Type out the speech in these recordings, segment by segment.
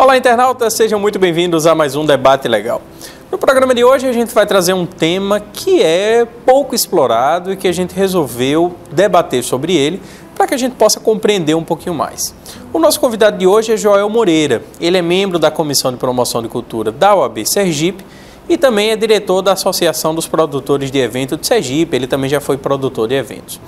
Olá, internautas, sejam muito bem-vindos a mais um Debate Legal. No programa de hoje a gente vai trazer um tema que é pouco explorado e que a gente resolveu debater sobre ele para que a gente possa compreender um pouquinho mais. O nosso convidado de hoje é Joel Moreira. Ele é membro da Comissão de Promoção de Cultura da OAB Sergipe e também é diretor da Associação dos Produtores de Eventos de Sergipe. Ele também já foi produtor de eventos.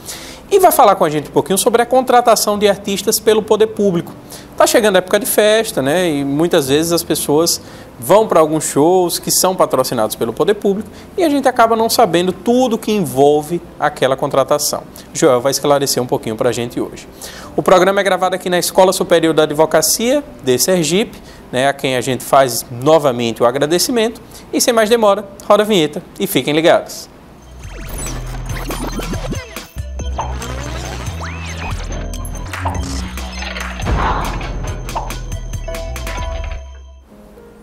E vai falar com a gente um pouquinho sobre a contratação de artistas pelo poder público. Está chegando a época de festa, né? E muitas vezes as pessoas vão para alguns shows que são patrocinados pelo poder público e a gente acaba não sabendo tudo que envolve aquela contratação. Joel vai esclarecer um pouquinho para a gente hoje. O programa é gravado aqui na Escola Superior da Advocacia de Sergipe, né, a quem a gente faz novamente o agradecimento. E sem mais demora, roda a vinheta e fiquem ligados.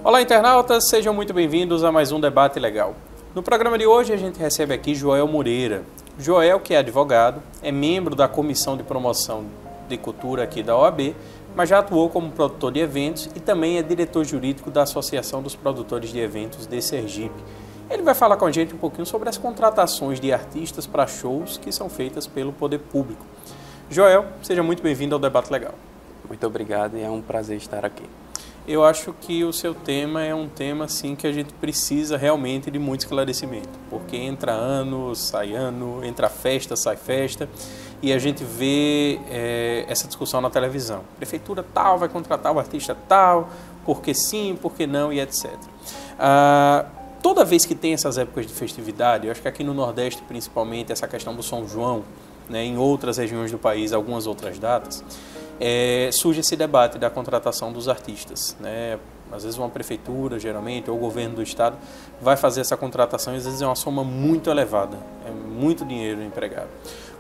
Olá, internautas, sejam muito bem-vindos a mais um Debate Legal. No programa de hoje a gente recebe aqui Joel Moreira. Joel, que é advogado, é membro da Comissão de Promoção de Cultura aqui da OAB, mas já atuou como produtor de eventos e também é diretor jurídico da Associação dos Produtores de Eventos de Sergipe. Ele vai falar com a gente um pouquinho sobre as contratações de artistas para shows que são feitas pelo poder público. Joel, seja muito bem-vindo ao Debate Legal. Muito obrigado e é um prazer estar aqui. Eu acho que o seu tema é um tema assim, que a gente precisa realmente de muito esclarecimento, porque entra ano, entra festa, sai festa, e a gente vê essa discussão na televisão. Prefeitura tal vai contratar o artista tal, porque sim, porque não e etc. Toda vez que tem essas épocas de festividade, eu acho que aqui no Nordeste principalmente, essa questão do São João, né, em outras regiões do país, algumas outras datas, surge esse debate da contratação dos artistas, né? Às vezes uma prefeitura, geralmente, ou o governo do estado vai fazer essa contratação e às vezes é uma soma muito elevada, é muito dinheiro empregado.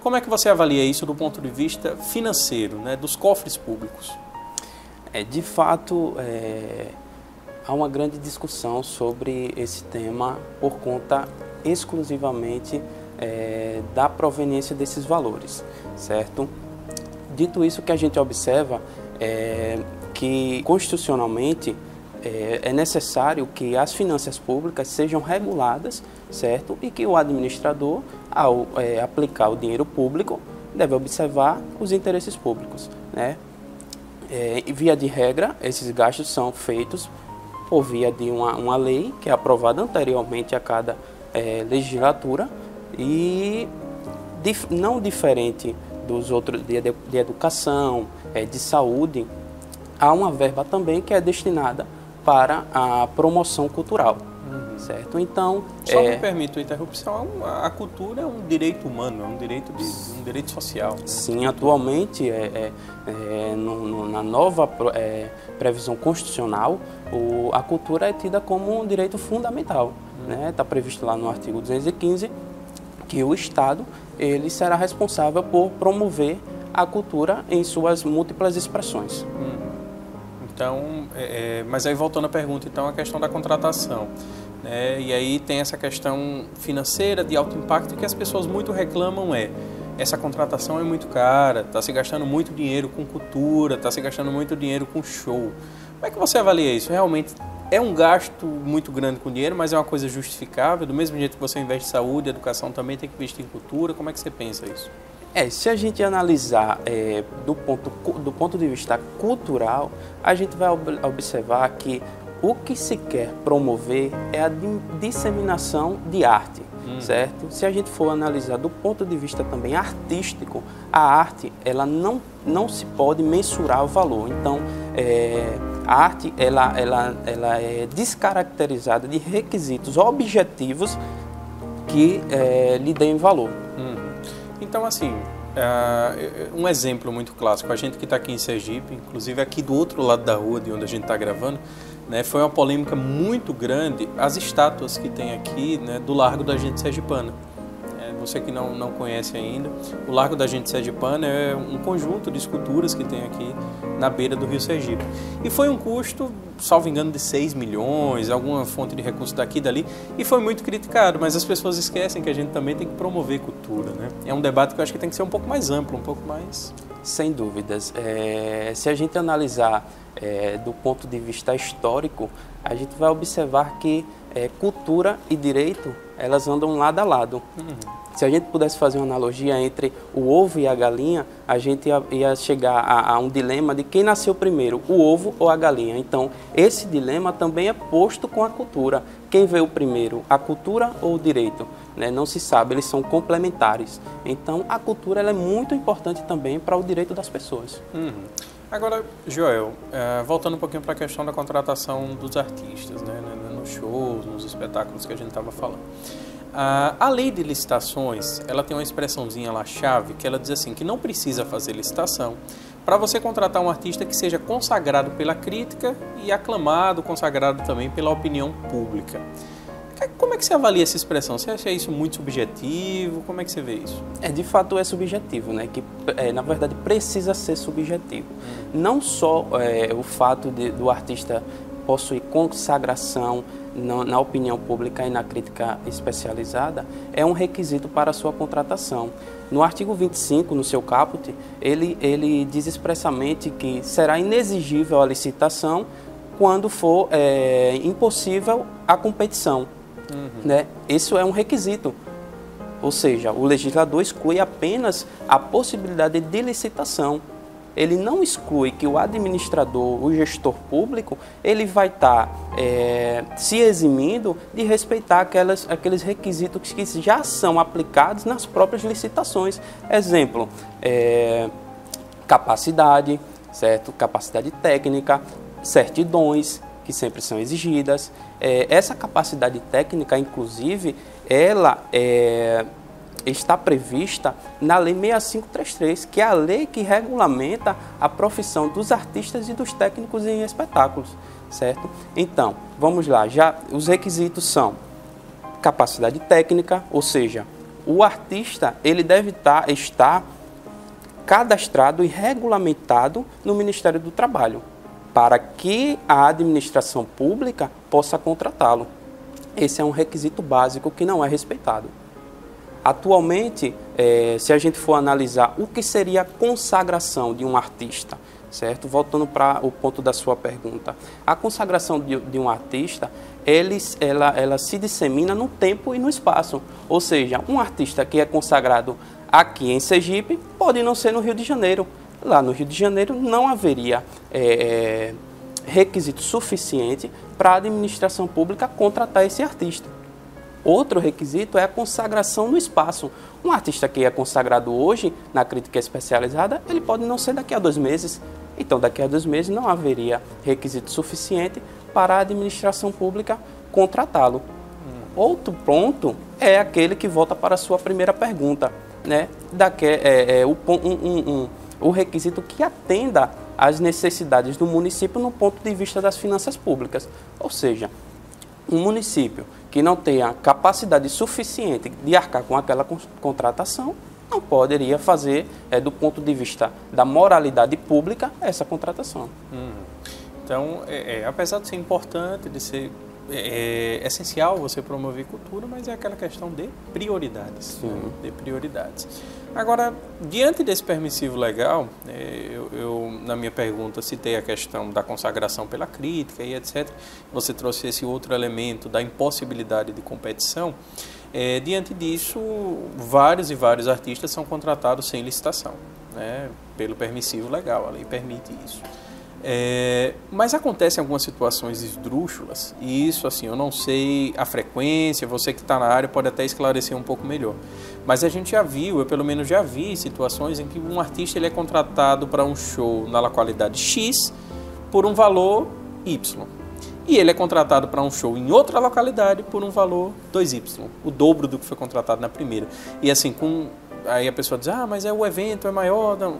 Como é que você avalia isso do ponto de vista financeiro, né, dos cofres públicos? De fato, há uma grande discussão sobre esse tema por conta exclusivamente da proveniência desses valores, certo? Dito isso, o que a gente observa é que, constitucionalmente, é necessário que as finanças públicas sejam reguladas, certo? E que o administrador, ao aplicar o dinheiro público, deve observar os interesses públicos, né? Via de regra, esses gastos são feitos por via de uma lei que é aprovada anteriormente a cada legislatura e não diferente dos outros de educação, de saúde, há uma verba também que é destinada para a promoção cultural, certo? Então, só me permite a interrupção, a cultura é um direito humano, é um direito social. Sim, atualmente, na nova previsão constitucional, a cultura é tida como um direito fundamental, né? Está previsto lá no artigo 215 que o Estado ele será responsável por promover a cultura em suas múltiplas expressões. Então, mas aí voltando à pergunta, então, a questão da contratação, né? E aí tem essa questão financeira de alto impacto que as pessoas muito reclamam essa contratação é muito cara, está se gastando muito dinheiro com cultura, está se gastando muito dinheiro com show. Como é que você avalia isso? Realmente é um gasto muito grande com dinheiro, mas é uma coisa justificável? Do mesmo jeito que você investe em saúde, educação também tem que investir em cultura. Como é que você pensa isso? Se a gente analisar do ponto de vista cultural, a gente vai observar que o que se quer promover é a disseminação de arte, certo? Se a gente for analisar do ponto de vista também artístico, a arte ela não se pode mensurar o valor. Então, a arte ela é descaracterizada de requisitos objetivos que lhe deem valor. Então, assim, um exemplo muito clássico, a gente que está aqui em Sergipe, inclusive aqui do outro lado da rua de onde a gente está gravando, né, foi uma polêmica muito grande as estátuas que tem aqui, né, do Largo da Gente Sergipana. você que não conhece ainda, o Largo da Gente Sergipana é um conjunto de esculturas que tem aqui na beira do Rio Sergipe. E foi um custo, salvo engano, de 6 milhões, alguma fonte de recurso daqui e dali, e foi muito criticado, mas as pessoas esquecem que a gente também tem que promover cultura, né? É um debate que eu acho que tem que ser um pouco mais amplo, um pouco mais... Sem dúvidas. Se a gente analisar do ponto de vista histórico, a gente vai observar que cultura e direito, elas andam lado a lado. Se a gente pudesse fazer uma analogia entre o ovo e a galinha, a gente ia chegar a um dilema de quem nasceu primeiro, o ovo ou a galinha. Então, esse dilema também é posto com a cultura. Quem veio primeiro, a cultura ou o direito? Né? Não se sabe, eles são complementares. Então, a cultura ela é muito importante também para o direito das pessoas. Agora, Joel, voltando um pouquinho para a questão da contratação dos artistas, né? Nos shows, nos espetáculos que a gente estava falando. A lei de licitações, ela tem uma expressãozinha lá chave, que ela diz assim, que não precisa fazer licitação para você contratar um artista que seja consagrado pela crítica e aclamado, consagrado também pela opinião pública. Como é que você avalia essa expressão? Você acha isso muito subjetivo? Como é que você vê isso? De fato é subjetivo, né? Que na verdade precisa ser subjetivo. Não só o fato do artista possuir consagração na opinião pública e na crítica especializada é um requisito para a sua contratação. No artigo 25, no seu caput, ele diz expressamente que será inexigível a licitação quando for impossível a competição. Né? Isso é um requisito. Ou seja, o legislador exclui apenas a possibilidade de licitação. Ele não exclui que o administrador, o gestor público, ele vai estar se eximindo de respeitar aqueles requisitos que já são aplicados nas próprias licitações. Exemplo, capacidade, certo? Capacidade técnica, certidões, que sempre são exigidas. Essa capacidade técnica, inclusive, ela está prevista na Lei 6533, que é a lei que regulamenta a profissão dos artistas e dos técnicos em espetáculos, certo? Então, vamos lá, os requisitos são capacidade técnica, ou seja, o artista ele deve estar cadastrado e regulamentado no Ministério do Trabalho, para que a administração pública possa contratá-lo. Esse é um requisito básico que não é respeitado. Atualmente, se a gente for analisar o que seria a consagração de um artista, certo? Voltando para o ponto da sua pergunta. A consagração de um artista, ela se dissemina no tempo e no espaço. Ou seja, um artista que é consagrado aqui em Sergipe pode não ser no Rio de Janeiro. Lá no Rio de Janeiro não haveria requisito suficiente para a administração pública contratar esse artista. Outro requisito é a consagração no espaço. Um artista que é consagrado hoje na crítica especializada, ele pode não ser daqui a 2 meses. Então, daqui a 2 meses não haveria requisito suficiente para a administração pública contratá-lo. Outro ponto é aquele que volta para a sua primeira pergunta, né? O requisito que atenda às necessidades do município no ponto de vista das finanças públicas. Ou seja, um município que não tenha capacidade suficiente de arcar com aquela contratação, não poderia fazer, do ponto de vista da moralidade pública, essa contratação. Então, apesar de ser importante, de ser essencial você promover cultura, mas é aquela questão de prioridades. Né? De prioridades. Agora, diante desse permissivo legal, eu na minha pergunta citei a questão da consagração pela crítica e etc. Você trouxe esse outro elemento da impossibilidade de competição. Diante disso, vários e vários artistas são contratados sem licitação, né? Pelo permissivo legal, a lei permite isso. Mas acontecem algumas situações esdrúxulas, e isso assim, eu não sei a frequência, você que está na área pode até esclarecer um pouco melhor. Mas a gente já viu, eu pelo menos já vi situações em que um artista ele é contratado para um show na localidade X por um valor Y. E ele é contratado para um show em outra localidade por um valor 2Y, o dobro do que foi contratado na primeira. E assim, aí a pessoa diz, mas o evento é maior, não.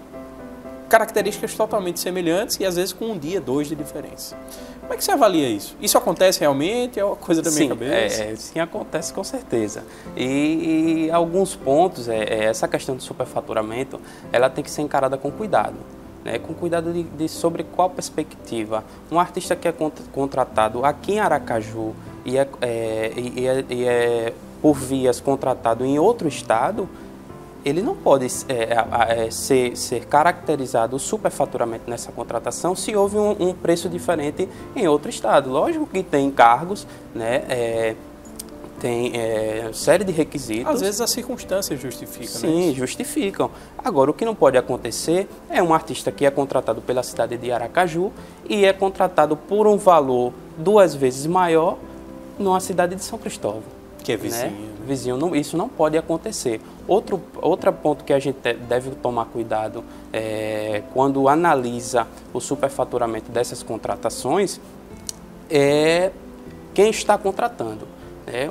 características totalmente semelhantes e às vezes com um dia, 2 de diferença. Como é que você avalia isso? Isso acontece realmente? É uma coisa da minha cabeça? Sim, acontece com certeza. E alguns pontos, essa questão do superfaturamento, ela tem que ser encarada com cuidado. Com cuidado sobre qual perspectiva. Um artista que é contratado aqui em Aracaju e é por vias contratado em outro estado, ele não pode ser caracterizado o superfaturamento nessa contratação se houve um preço diferente em outro estado. Lógico que tem encargos, tem série de requisitos. Às vezes as circunstâncias justificam. Sim, justificam. Agora, o que não pode acontecer é um artista que é contratado pela cidade de Aracaju e é contratado por um valor 2 vezes maior numa cidade de São Cristóvão. Que é vizinho. Vizinho, isso não pode acontecer. Outro ponto que a gente deve tomar cuidado quando analisa o superfaturamento dessas contratações é quem está contratando.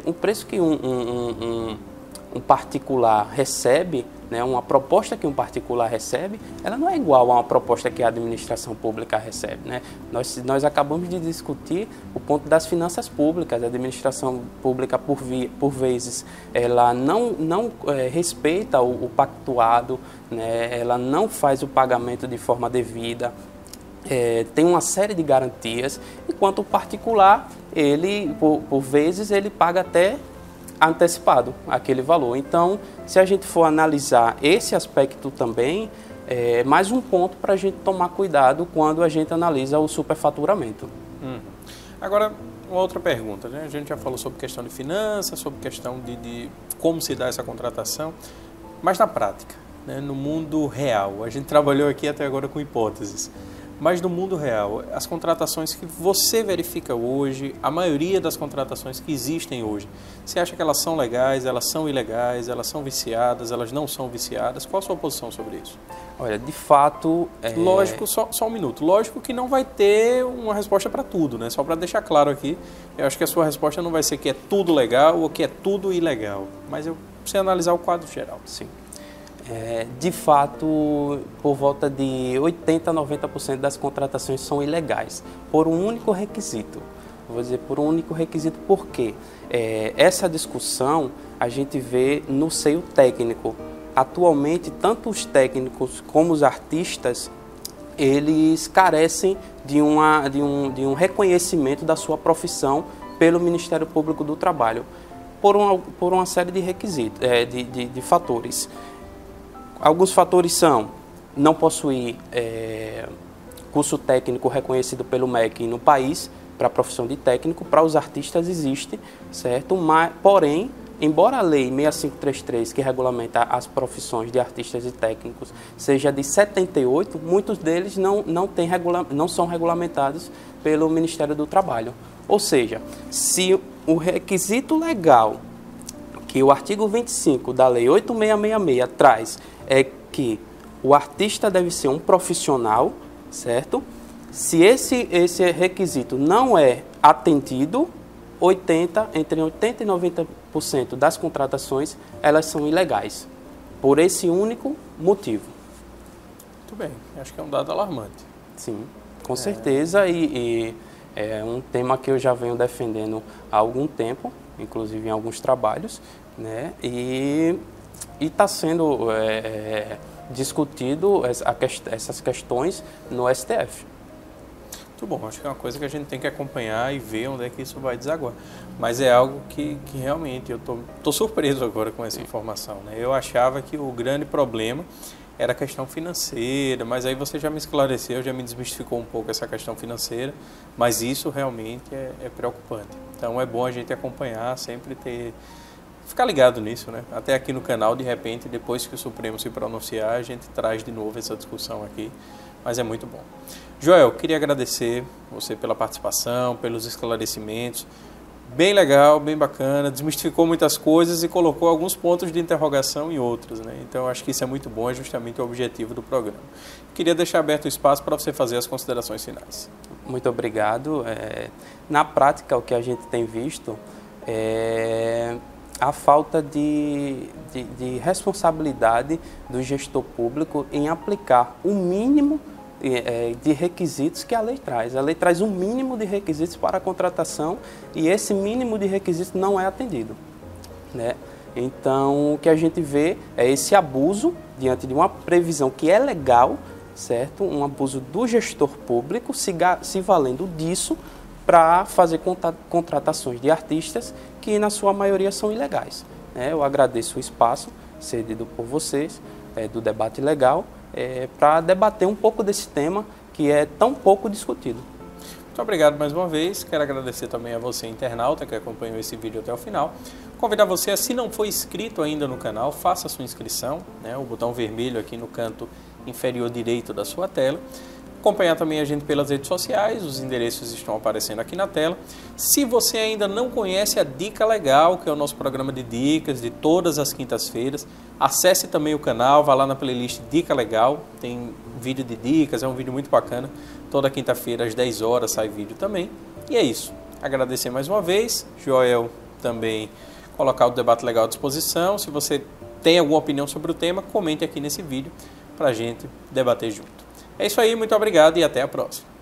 O preço que um particular recebe, uma proposta que um particular recebe, ela não é igual a uma proposta que a administração pública recebe. Nós acabamos de discutir o ponto das finanças públicas. A administração pública, por vezes, ela não respeita o pactuado, ela não faz o pagamento de forma devida. Tem uma série de garantias, enquanto o particular, ele, por vezes, ele paga até antecipado aquele valor. Então, se a gente for analisar esse aspecto também, é mais um ponto para a gente tomar cuidado quando a gente analisa o superfaturamento. Agora, uma outra pergunta, A gente já falou sobre questão de finanças, sobre questão de como se dá essa contratação, mas na prática, no mundo real, a gente trabalhou aqui até agora com hipóteses. Mas no mundo real, as contratações que você verifica hoje, a maioria das contratações que existem hoje, você acha que elas são legais, elas são ilegais, elas são viciadas, elas não são viciadas? Qual a sua posição sobre isso? Olha, de fato... Lógico, só um minuto. Lógico que não vai ter uma resposta para tudo, Só para deixar claro aqui, eu acho que a sua resposta não vai ser que é tudo legal ou que é tudo ilegal. Mas eu preciso analisar o quadro geral. Sim. De fato, por volta de 80% a 90% das contratações são ilegais, por um único requisito. Vou dizer por um único requisito, por quê? Essa discussão a gente vê no seio técnico. Atualmente, tanto os técnicos como os artistas, eles carecem de um reconhecimento da sua profissão pelo Ministério Público do Trabalho, por uma série de requisitos, de fatores. Alguns fatores são não possuir curso técnico reconhecido pelo MEC no país para a profissão de técnico. Para os artistas existe, certo? Mas, porém, embora a Lei 6533, que regulamenta as profissões de artistas e técnicos, seja de 78, muitos deles não são regulamentados pelo Ministério do Trabalho. Ou seja, se o requisito legal que o artigo 25 da Lei 8666 traz é que o artista deve ser um profissional, certo? Se esse requisito não é atendido, entre 80% e 90% das contratações, elas são ilegais, por esse único motivo. Muito bem, acho que é um dado alarmante. Sim, com certeza, e é um tema que eu já venho defendendo há algum tempo, inclusive em alguns trabalhos, e está sendo discutido essas questões no STF. Muito bom, acho que é uma coisa que a gente tem que acompanhar e ver onde é que isso vai desaguar. Mas é algo que realmente eu tô surpreso agora com essa informação. Eu achava que o grande problema era a questão financeira, mas aí você já me esclareceu, já me desmistificou um pouco essa questão financeira, mas isso realmente é preocupante. Então é bom a gente acompanhar, sempre ficar ligado nisso, Até aqui no canal, de repente, depois que o Supremo se pronunciar, a gente traz de novo essa discussão aqui, mas é muito bom. Joel, queria agradecer você pela participação, pelos esclarecimentos, bem legal, bem bacana, desmistificou muitas coisas e colocou alguns pontos de interrogação em outros, Então eu acho que isso é muito bom, é justamente o objetivo do programa. Queria deixar aberto o espaço para você fazer as considerações finais. Muito obrigado. Na prática, o que a gente tem visto a falta de responsabilidade do gestor público em aplicar o mínimo de requisitos que a lei traz. A lei traz um mínimo de requisitos para a contratação e esse mínimo de requisitos não é atendido, né? Então, o que a gente vê é esse abuso diante de uma previsão que é legal, certo? Um abuso do gestor público se valendo disso para fazer contratações de artistas que, na sua maioria, são ilegais, né? Eu agradeço o espaço cedido por vocês, do Debate Legal, para debater um pouco desse tema que é tão pouco discutido. Muito obrigado mais uma vez. Quero agradecer também a você, internauta, que acompanhou esse vídeo até o final. Convidar você, se não for inscrito ainda no canal, faça a sua inscrição, né? O botão vermelho aqui no canto inferior direito da sua tela. Acompanhar também a gente pelas redes sociais, os endereços estão aparecendo aqui na tela. Se você ainda não conhece a Dica Legal, que é o nosso programa de dicas de todas as quintas-feiras, acesse também o canal, vá lá na playlist Dica Legal, tem vídeo de dicas, é um vídeo muito bacana. Toda quinta-feira às 10 horas sai vídeo também. E é isso. Agradecer mais uma vez. Joel também colocar o Debate Legal à disposição. Se você tem alguma opinião sobre o tema, comente aqui nesse vídeo para a gente debater junto. É isso aí, muito obrigado e até a próxima.